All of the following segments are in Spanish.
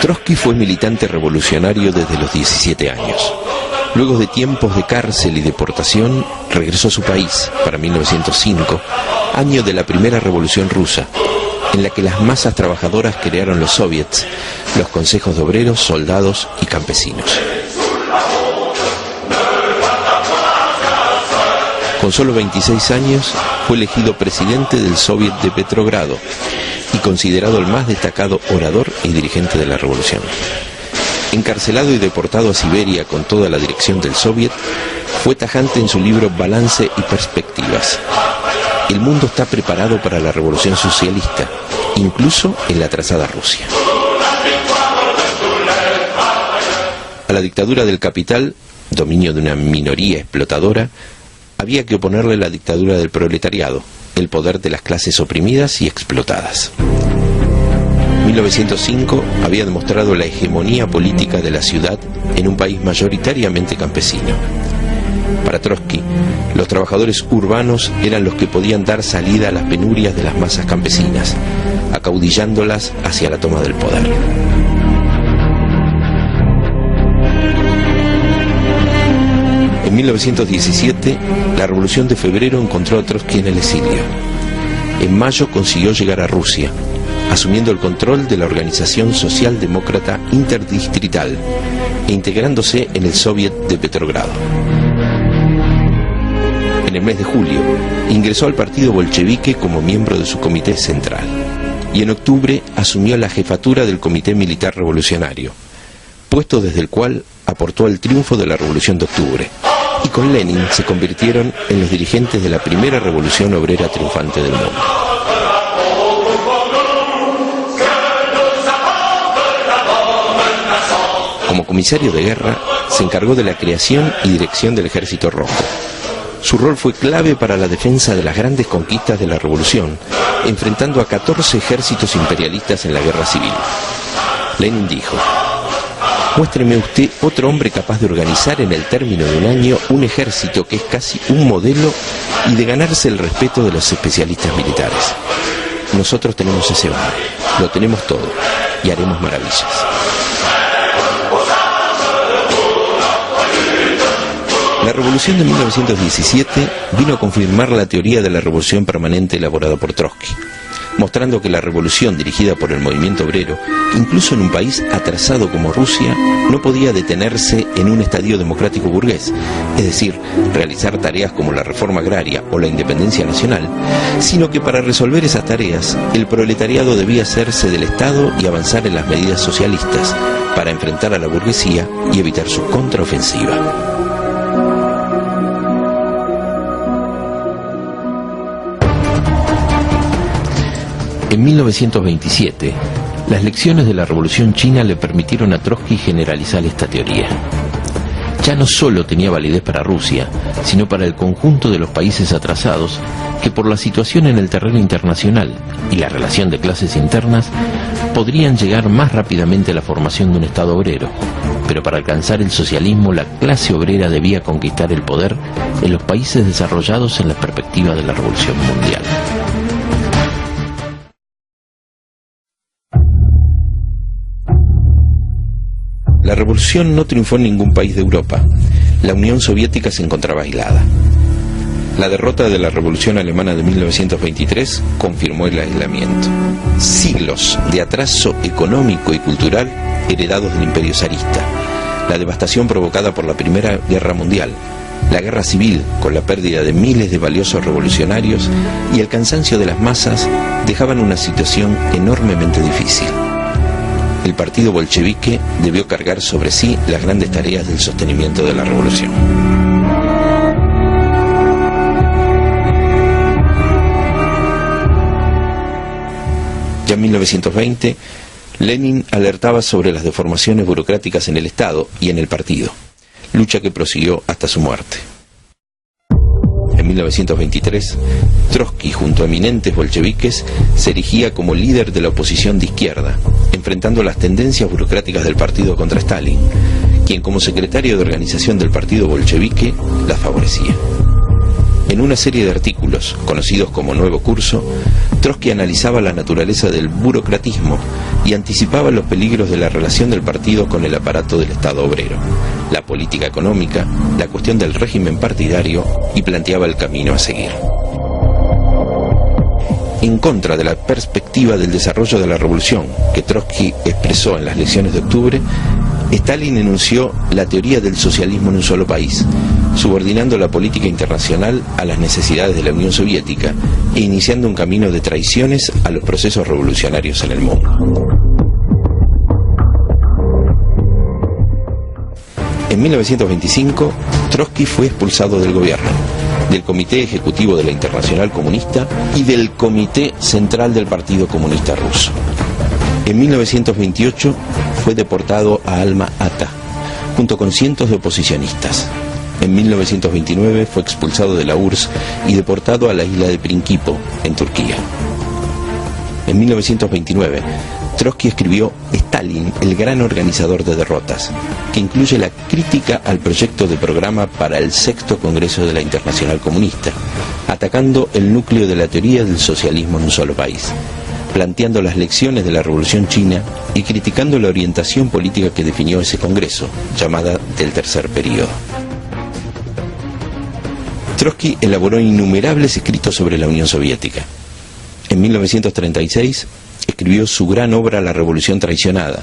Trotsky fue militante revolucionario desde los 17 años. Luego de tiempos de cárcel y deportación, regresó a su país para 1905, año de la primera revolución rusa, en la que las masas trabajadoras crearon los soviets, los consejos de obreros, soldados y campesinos. Con solo 26 años, fue elegido presidente del Soviet de Petrogrado y considerado el más destacado orador y dirigente de la revolución. Encarcelado y deportado a Siberia con toda la dirección del Soviet, fue tajante en su libro Balance y Perspectivas. El mundo está preparado para la revolución socialista, incluso en la atrasada Rusia. A la dictadura del capital, dominio de una minoría explotadora, había que oponerle la dictadura del proletariado, el poder de las clases oprimidas y explotadas. 1905 había demostrado la hegemonía política de la ciudad en un país mayoritariamente campesino. Para Trotsky, los trabajadores urbanos eran los que podían dar salida a las penurias de las masas campesinas, acaudillándolas hacia la toma del poder. En 1917, la Revolución de Febrero encontró a Trotsky en el exilio. En mayo consiguió llegar a Rusia, asumiendo el control de la Organización Socialdemócrata Interdistrital e integrándose en el Soviet de Petrogrado. En el mes de julio, ingresó al partido bolchevique como miembro de su comité central, y en octubre asumió la jefatura del Comité Militar Revolucionario, puesto desde el cual aportó al triunfo de la Revolución de Octubre, y con Lenin se convirtieron en los dirigentes de la primera revolución obrera triunfante del mundo. Como comisario de guerra, se encargó de la creación y dirección del Ejército Rojo. Su rol fue clave para la defensa de las grandes conquistas de la revolución, enfrentando a 14 ejércitos imperialistas en la guerra civil. Lenin dijo: muéstreme usted otro hombre capaz de organizar en el término de un año un ejército que es casi un modelo y de ganarse el respeto de los especialistas militares. Nosotros tenemos ese hombre, lo tenemos todo y haremos maravillas. La revolución de 1917 vino a confirmar la teoría de la revolución permanente elaborada por Trotsky, mostrando que la revolución dirigida por el movimiento obrero, incluso en un país atrasado como Rusia, no podía detenerse en un estadio democrático burgués, es decir, realizar tareas como la reforma agraria o la independencia nacional, sino que para resolver esas tareas, el proletariado debía hacerse del Estado y avanzar en las medidas socialistas para enfrentar a la burguesía y evitar su contraofensiva. En 1927, las lecciones de la Revolución China le permitieron a Trotsky generalizar esta teoría. Ya no solo tenía validez para Rusia, sino para el conjunto de los países atrasados que por la situación en el terreno internacional y la relación de clases internas podrían llegar más rápidamente a la formación de un Estado obrero. Pero para alcanzar el socialismo, la clase obrera debía conquistar el poder en los países desarrollados en la perspectiva de la Revolución Mundial. La revolución no triunfó en ningún país de Europa. La Unión Soviética se encontraba aislada. La derrota de la Revolución Alemana de 1923 confirmó el aislamiento. Siglos de atraso económico y cultural heredados del imperio zarista, la devastación provocada por la Primera Guerra Mundial, la guerra civil con la pérdida de miles de valiosos revolucionarios y el cansancio de las masas dejaban una situación enormemente difícil. El partido bolchevique debió cargar sobre sí las grandes tareas del sostenimiento de la revolución. Ya en 1920, Lenin alertaba sobre las deformaciones burocráticas en el Estado y en el partido, lucha que prosiguió hasta su muerte. En 1923, Trotsky, junto a eminentes bolcheviques, se erigía como líder de la oposición de izquierda, enfrentando las tendencias burocráticas del partido contra Stalin, quien como secretario de organización del partido bolchevique las favorecía. En una serie de artículos, conocidos como Nuevo Curso, Trotsky analizaba la naturaleza del burocratismo y anticipaba los peligros de la relación del partido con el aparato del Estado obrero, la política económica, la cuestión del régimen partidario y planteaba el camino a seguir. En contra de la perspectiva del desarrollo de la revolución que Trotsky expresó en las lecciones de octubre, Stalin enunció la teoría del socialismo en un solo país, subordinando la política internacional a las necesidades de la Unión Soviética e iniciando un camino de traiciones a los procesos revolucionarios en el mundo. En 1925, Trotsky fue expulsado del gobierno, del Comité Ejecutivo de la Internacional Comunista y del Comité Central del Partido Comunista Ruso. En 1928 fue deportado a Alma-Ata, junto con cientos de oposicionistas. En 1929 fue expulsado de la URSS y deportado a la isla de Prinkipo, en Turquía. En 1929, Trotsky escribió Stalin, el gran organizador de derrotas, que incluye la crítica al proyecto de programa para el 6º Congreso de la Internacional Comunista, atacando el núcleo de la teoría del socialismo en un solo país, planteando las lecciones de la Revolución China y criticando la orientación política que definió ese Congreso, llamada del Tercer Período. Trotsky elaboró innumerables escritos sobre la Unión Soviética. En 1936 escribió su gran obra La Revolución Traicionada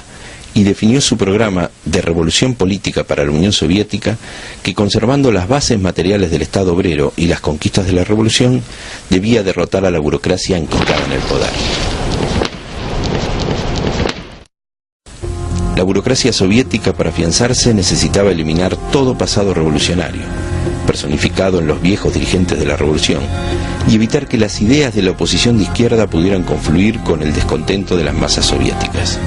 y definió su programa de revolución política para la Unión Soviética, que conservando las bases materiales del Estado obrero y las conquistas de la revolución, debía derrotar a la burocracia enquistada en el poder. La burocracia soviética, para afianzarse, necesitaba eliminar todo pasado revolucionario, personificado en los viejos dirigentes de la revolución, y evitar que las ideas de la oposición de izquierda pudieran confluir con el descontento de las masas soviéticas.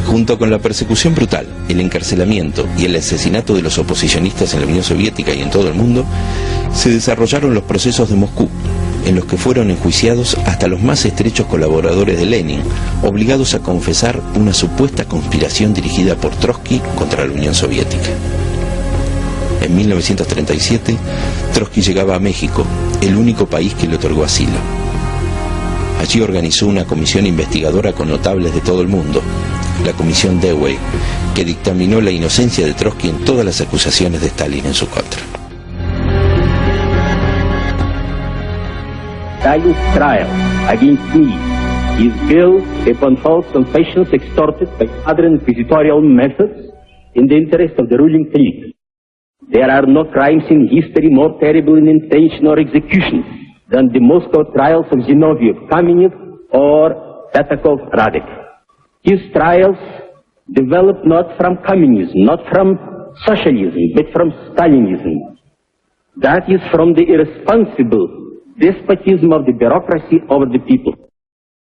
Junto con la persecución brutal, el encarcelamiento y el asesinato de los oposicionistas en la Unión Soviética y en todo el mundo, se desarrollaron los procesos de Moscú, en los que fueron enjuiciados hasta los más estrechos colaboradores de Lenin, obligados a confesar una supuesta conspiración dirigida por Trotsky contra la Unión Soviética. En 1937, Trotsky llegaba a México, el único país que le otorgó asilo. Allí organizó una comisión investigadora con notables de todo el mundo, la Comisión Dewey, que dictaminó la inocencia de Trotsky en todas las acusaciones de Stalin en su contra. Stalin's trial against me is built upon false confessions extorted by other inquisitorial methods in the interest of the ruling clique. There are no crimes in history more terrible in intention or execution than the Moscow trials of Zinoviev, Kamenev, or Tatakov, Radek. His trials developed not from communism, not from socialism, but from Stalinism. That is from the irresponsible despotism of the bureaucracy over the people.